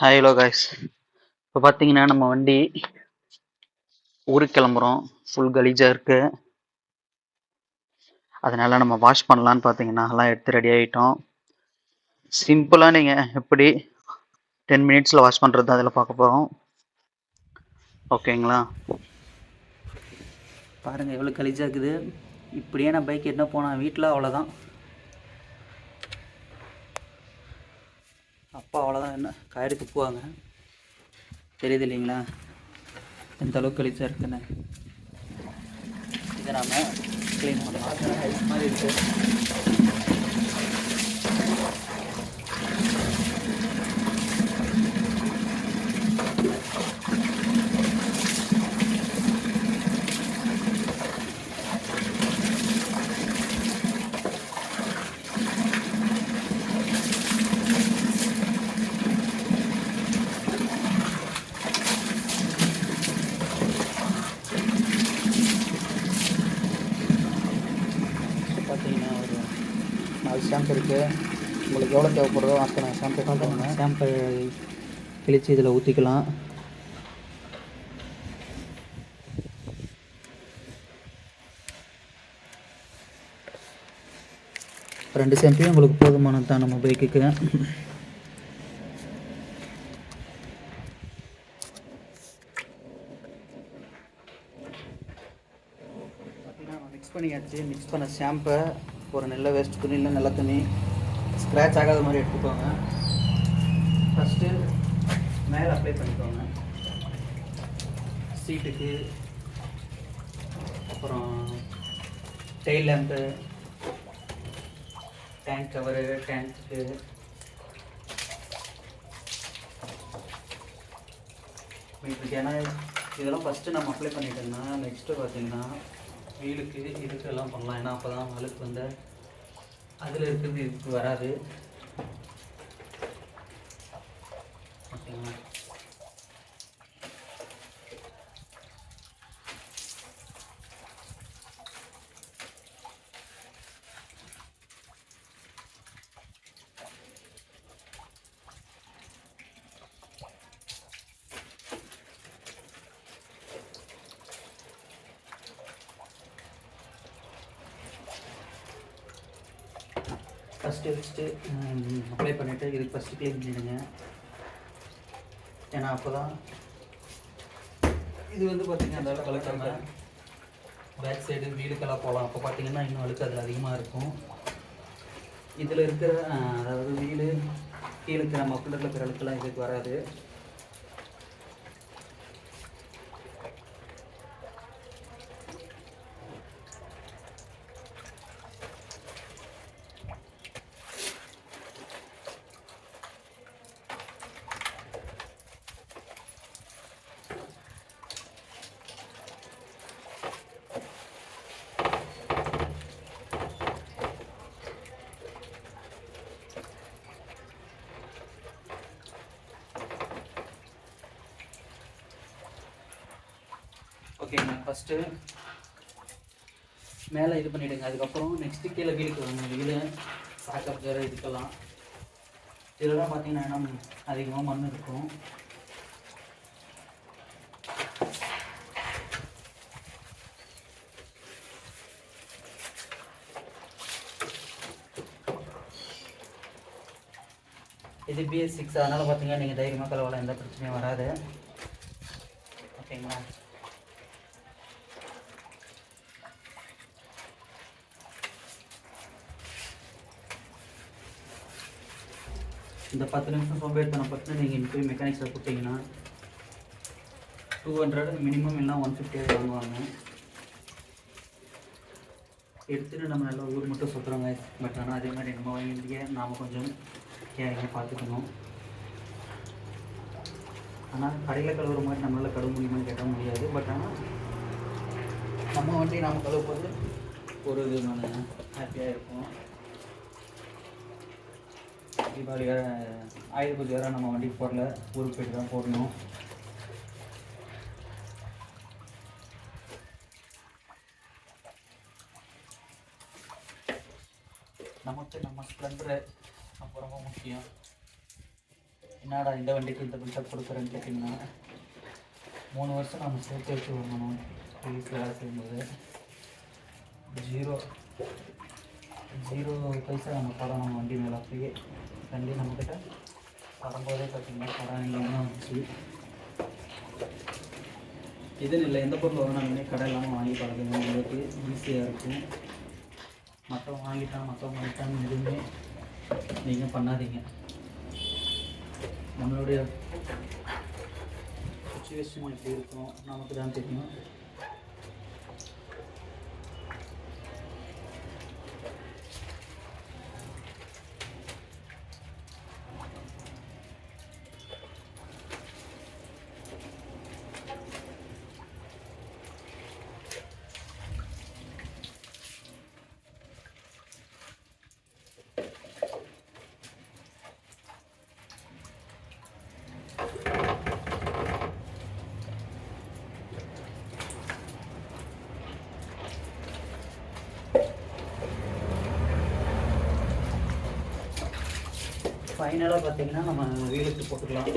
Hi hello guys. இப்போ பார்த்தீங்கன்னா நம்ம வண்டி ஊருக்கு கிளம்புறோம். ஃபுல் கலீஜாக இருக்குது. அதனால நம்ம வாஷ் பண்ணலான்னு பார்த்தீங்கன்னா எல்லாம் எடுத்து ரெடி ஆகிட்டோம். சிம்பிளாக நீங்கள் எப்படி 10 மினிட்ஸில் வாஷ் பண்ணுறது அதில் பார்க்க போகிறோம். ஓகேங்களா? பாருங்கள் எவ்வளோ கலீஜாக இருக்குது. இப்படியே நான் பைக் என்ன போனேன் வீட்டில் அவ்வளோதான். அப்பா அவ்வளோதான், என்ன காயடி துப்புவாங்க. தெரியுது இல்லைங்களா எந்த அளவுக்கு கலீஜாக இருக்குன்னு. இதை நாம் க்ளீன் பண்ணலாம். ஐஸ் மாதிரி இருக்குது. பார்த்தீங்கன்னா ஒரு 4 ஷாம்பு இருக்குது. உங்களுக்கு எவ்வளோ தேவைப்படுதோ அத்தனை ஷாம்பு பண்ணுங்க. ஷாம்பை கிழிச்சு இதில் ஊற்றிக்கலாம். ரெண்டு ஷாம்பையும் உங்களுக்கு போதுமானது தான் நம்ம பைக்குக்கு. மிக்ஸ் பண்ணியாச்சு. மிக்ஸ் பண்ண ஷாம்பை ஒரு நல்ல வேஸ்ட் துணி இல்லை நல்ல துணி ஸ்க்ராட்ச் ஆகாத மாதிரி எடுத்துக்கோங்க. ஃபஸ்ட்டு மேலே அப்ளை பண்ணிக்கோங்க சீட்டுக்கு, அப்புறம் டெயில் லேம்ப்பு, டேங்க் கவரு, டேங்க்கு, ஏன்னா இதெல்லாம் ஃபஸ்ட்டு நம்ம அப்ளை பண்ணிட்டோம்னா நெக்ஸ்ட்டு பார்த்திங்கன்னா வீலுக்கு இதுக்கு எல்லாம் பண்ணலாம். ஏன்னா அப்போ தான் அழுக்கு வந்து அதில் இருக்கிறது இதுக்கு வராது. ஓகேங்களா? ஃபஸ்ட்டு அப்ளை பண்ணிவிட்டு இதுக்கு ஃபஸ்ட்டு க்ளீன் பண்ணிடுங்க. ஏன்னா அப்போ தான் இது வந்து பார்த்திங்கன்னா அந்த அளவுக்கு கலக்காமல் பேக் சைடு வீலுக்கெல்லாம் போகலாம். அப்போ பார்த்திங்கன்னா இன்னும் அழுக்கு அதில் அதிகமாக இருக்கும். இதில் இருக்கிற அதாவது வீலு கீழுக்கு நம்ம பிள்ளரில் இருக்கிற அழுக்கெல்லாம் இதுக்கு வராது. ஓகேங்க, ஃபஸ்ட்டு மேலே இது பண்ணிவிடுங்க. அதுக்கப்புறம் நெக்ஸ்ட்டு கீழே வீலுக்கு வாங்க. வீடு சாக்கப் ஜர இதுக்கெல்லாம் இதெல்லாம் பார்த்தீங்கன்னா அதிகமாக மண் இருக்கும். இது BS6 அதனால் பார்த்தீங்கன்னா நீங்கள் தைரியமாக கலவலாம், எந்த பிரச்சனையும் வராது. ஓகேங்களா? இந்த 10 நிமிஷம் சோம்பேறித்தனம் பட்டு நீங்கள் இங்கே போய் மெக்கானிக்ஸில் கொடுத்தீங்கன்னா 200 மினிமம் இல்லைனா 150 வாங்குவாங்க. எடுத்துகிட்டு நம்ம நல்லா ஊர் மட்டும் சுற்றுறோங்க. பட் ஆனால் அதே மாதிரி நம்ம வண்டியை நாம் கொஞ்சம் கேரிங்காக பார்த்துக்கணும். ஆனால் கடையில் கழுவுற மாதிரி நம்மளால் கழுவ முடியுமான்னு கேட்க முடியாது. பட் ஆனால் நம்ம வண்டியை நாம் கழுவும்போது ஒரு விதமான ஹாப்பியாக இருக்கும். தீபாவளி வேறு, ஆயுத பூஜை வேறு நம்ம வண்டிக்கு போடல, ஊருக்கு போய்ட்டு தான் போடணும். நமக்கு நம்ம ஸ்ப்ளெண்டரு ரொம்ப முக்கியம். என்னடா இந்த வண்டிக்கு இந்த பில்டப் கொடுக்குறேன்னு கேட்டிங்கன்னா 3 வருஷம் நம்ம சேர்த்து வச்சு வாங்கணும். போலீஸில் வேலை செய்யும்போது 0 பைசா நம்ம படம் நம்ம வண்டி மேலே அப்படியே வண்டி நம்மக்கிட்ட வரும்போதே பார்த்திங்கன்னா படம் இல்லாமல் வந்துச்சு. இதுன்னு இல்லை, எந்த பொருள் வாங்கினாலுமே கடை இல்லாமல் வாங்கி பழகுங்க, உங்களுக்கு ஈஸியாக இருக்கும். மற்றவங்க வாங்கிட்டான்னு எதுவுமே நீங்கள் பண்ணாதீங்க. நம்மளுடைய சுச்சுவேஷன் எப்படி இருக்கும் நமக்கு தான் தெரியும். ஃபைனலாக பார்த்தீங்கன்னா நம்ம வீலுக்கு போட்டுக்கலாம்.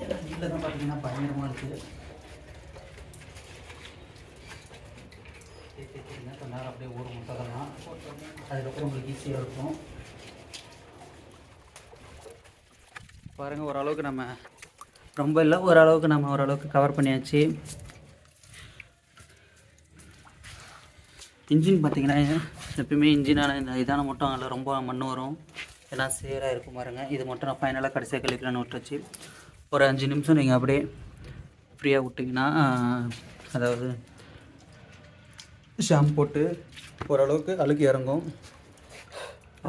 ஏன்னா வீட்டில் தான் பார்த்தீங்கன்னா பயங்கரமாக இருக்குது. கொஞ்ச நேரம் அப்படியே ஊற முட்டதெல்லாம் அதுக்கப்புறம் உங்களுக்கு ஈஸியாக இருக்கும். பாருங்கள், ஓரளவுக்கு நம்ம ரொம்ப இல்லை, ஓரளவுக்கு கவர் பண்ணியாச்சு. இன்ஜின் பார்த்திங்கன்னா எப்பயுமே இன்ஜினான இந்த இதான மட்டும் அதில் ரொம்ப மண் வரும், எல்லாம் சேராக இருக்கும் பாருங்கள். இது மட்டும் நான் ஃபைனலாக கடைசியாக கழிக்கலான்னு விட்டுருச்சு. ஒரு 5 நிமிஷம் நீங்கள் அப்படியே ஃப்ரீயாக விட்டிங்கன்னா, அதாவது ஷாம்பு போட்டு ஓரளவுக்கு அழுக்கு இறங்கும்.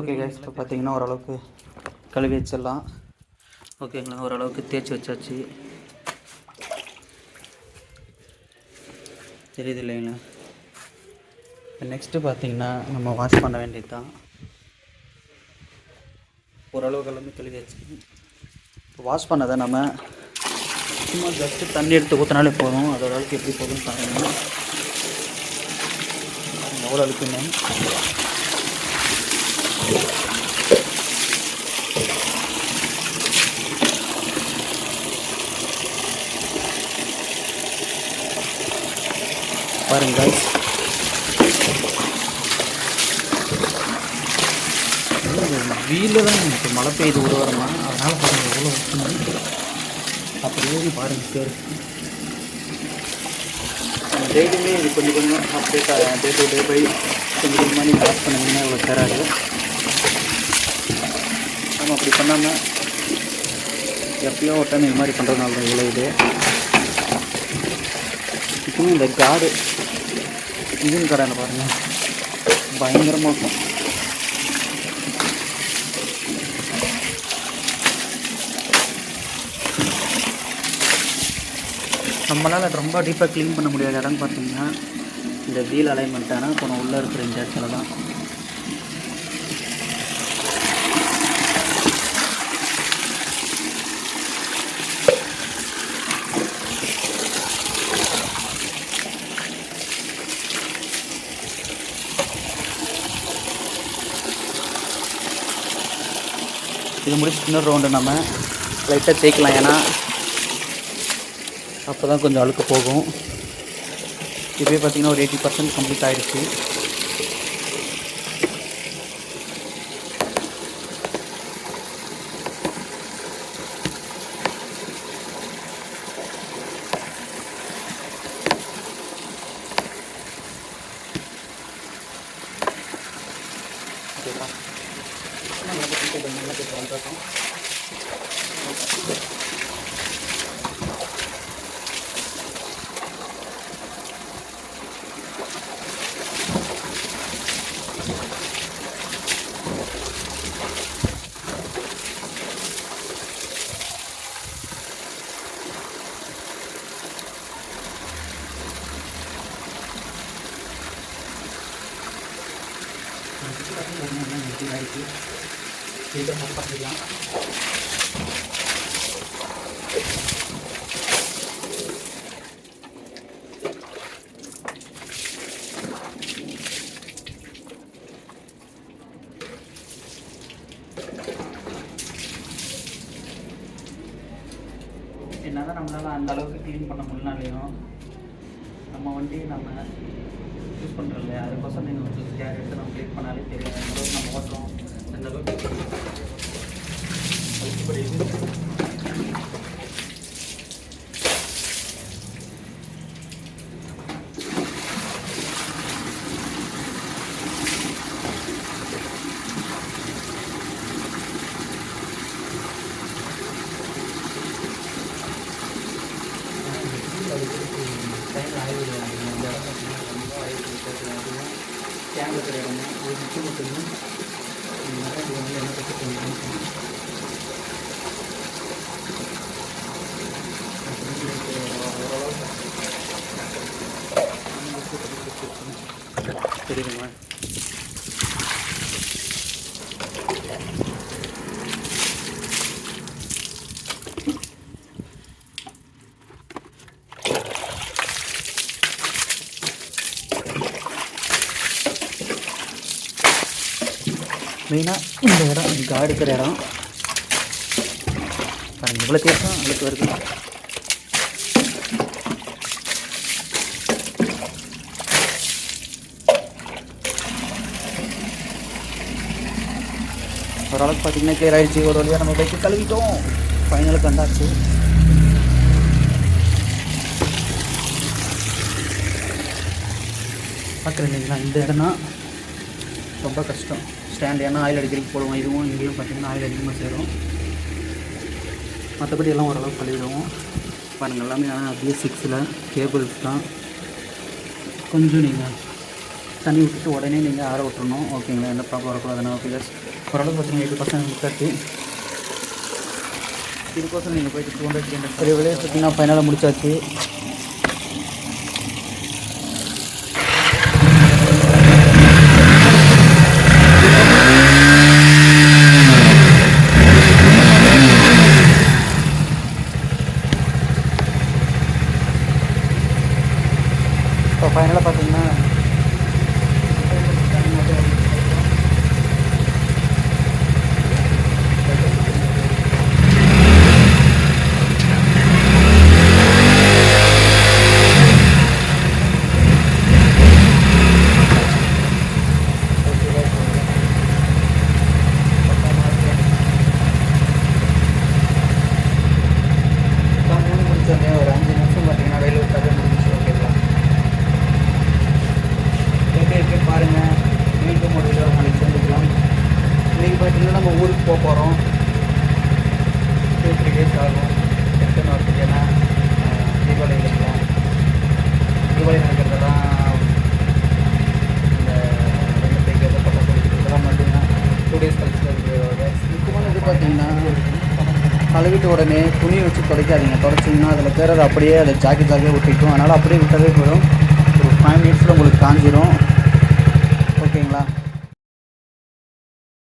ஓகே கைஸ், இப்போ பார்த்தீங்கன்னா ஓரளவுக்கு கழுவி வச்சிடலாம். ஓகேங்களா, ஓரளவுக்கு தேய்ச்சி வச்சாச்சு, தெரியுது இல்லைங்களா. நெக்ஸ்ட்டு பார்த்தீங்கன்னா நம்ம வாஷ் பண்ண வேண்டியது தான். ஓரளவுக்கு எல்லாமே கழுவியாச்சு. இப்போ வாஷ் பண்ணதை நம்ம சும்மா ஜஸ்ட்டு தண்ணி எடுத்து ஊற்றினாலே போதும். அதோட அளவுக்கு எப்படி போதும்னு பாருங்கள், எவ்வளோ அழுக்குன்னு. பாருங்கள் வீட்டில் தான் இப்போ மழை பெய்யுது ஒரு வாரமா, அதனால் பாருங்கள் எவ்வளோ வச்சு அப்படியே பாருங்கள் சார். டெய்லியுமே இது கொஞ்சம் அப்படியே டே டு டே பை கொஞ்சமாக நீங்கள் வாஷ் பண்ணிங்கன்னா இவ்வளோ தராது. நம்ம அப்படி பண்ணாமல் எப்பயோ ஒரு டைம் இது மாதிரி பண்ணுறதுனால தான் இவ்வளோ இது. இப்போவும் இந்த காடு இன்ஜின் கடையில் பாருங்கள் பயங்கரமாக இருக்கும். நம்மளால் ரொம்ப டீப்பாக க்ளீன் பண்ண முடியாத இடம்னு பார்த்தீங்கன்னா இந்த வீல் அலைன்மெண்ட். ஆனால் கொஞ்சம் உள்ளே இருக்கிற இந்த இடத்துல தான். இது முடிச்சு இன்னொரு ரவுண்டு நம்ம லைட்டாக தேய்க்கலாம், ஏன்னா அப்போ தான் கொஞ்சம் அழுக்கு போகும். இப்போயே பார்த்திங்கன்னா ஒரு 80% கம்ப்ளீட் ஆகிடுச்சு. இதை பார்த்துக்கலாம். என்ன தான் நம்மளால் அந்த அளவுக்கு க்ளீன் பண்ண முடியலனாலையும் நம்ம வண்டி நம்ம யூஸ் பண்ணுறோம் இல்லையா, அதுக்கோசரம் நீங்கள் கொஞ்சம் கேர் எடுத்து நம்ம க்ளீன் பண்ணாலே தெரியும் எந்த அளவுக்கு நம்ம ஓட்டுறோம், எந்த அளவுக்கு டைமில் ஆய்வு இந்த இடம் பார்த்தீங்கன்னா ரொம்ப ஆய்வு அதுவும் கேமரா கிடையாது ஒரு முக்கியம் மட்டும்தான் நிறைய இது வந்து என்ன பற்றி கொஞ்சம் தெரியுமா. மெயினாக இந்த இடம் காடு இருக்கிற இடம் பாருங்கள், இவ்வளோ தேசம் அவளுக்கு வருது. ஓரளவுக்கு பார்த்தீங்கன்னா கிளியர் ஆகிடுச்சு. ஒரு வழியாக நம்ம பைக்கு கழுவிட்டோம், ஃபைனலுக்கு வந்தாச்சு. பார்க்குறேன் இல்லைங்களா, இந்த இடம் தான் ரொம்ப கஷ்டம். ஸ்டாண்ட் ஏன்னா ஆயில் அடிக்கிறதுக்கு போடுவோம், இதுவும் இங்கேயும் பார்த்திங்கன்னா ஆயில் அதிகமாக சேரும். மற்றபடி எல்லாம் ஓரளவுக்கு கழுவிடுவோம். பாருங்கள் எல்லாமே ஆனால் அப்படியே 6ல் கேபிள்ஸ் தான். கொஞ்சம் நீங்கள் தண்ணி விட்டுட்டு உடனே நீங்கள் ஆற விட்டுறணும். ஓகேங்களா, எந்த ப்ராப்ளம் வரக்கூடாதுன்னா. ஓகே ப்ளஸ் ஓரளவுக்கு பார்த்தீங்கன்னா 8% முக்காட்டு. இதுக்கோசம் நீங்கள் போய்ட்டு 200 சரி விலையை பார்த்தீங்கன்னா ஃபைனலாக முடிச்சாச்சு. இப்போ ஃபைனலாக பார்த்தீங்கன்னா ஒரு 5 நிமிஷம் பார்த்தீங்கன்னா வெயில் விட்டாவே முடிஞ்சிச்சு. ஓகேங்களா, எப்படி இருக்குது பாருங்கள். மீண்டும் ஒரு வீடியோ நாளைக்கு சேர்ந்துக்கலாம். இன்றைக்கி பார்த்தீங்கன்னா நம்ம ஊருக்கு போக போகிறோம். 2-3 days ஆகும். எத்தனை வரத்துக்கு ஏன்னா தீபாவளி இருக்கலாம். தீபாவளி நடக்கிறதெல்லாம் இந்த ரெண்டு தைக்கிறது பக்கம் இதெல்லாம் மட்டும்தான் 2 days கழிச்சு இருக்கிறது. முக்கியமான இது பார்த்தீங்கன்னா கழுவிட்டு உடனே துணி வச்சு துடைக்காதீங்க. துடைச்சிங்கன்னா அதில் பேர் அப்படியே அதை ஜாக்கெட் விட்டுக்கும். அதனால் அப்படியே விட்டாவே போயிடும். ஒரு 5 minutes உங்களுக்கு காஞ்சிரும்.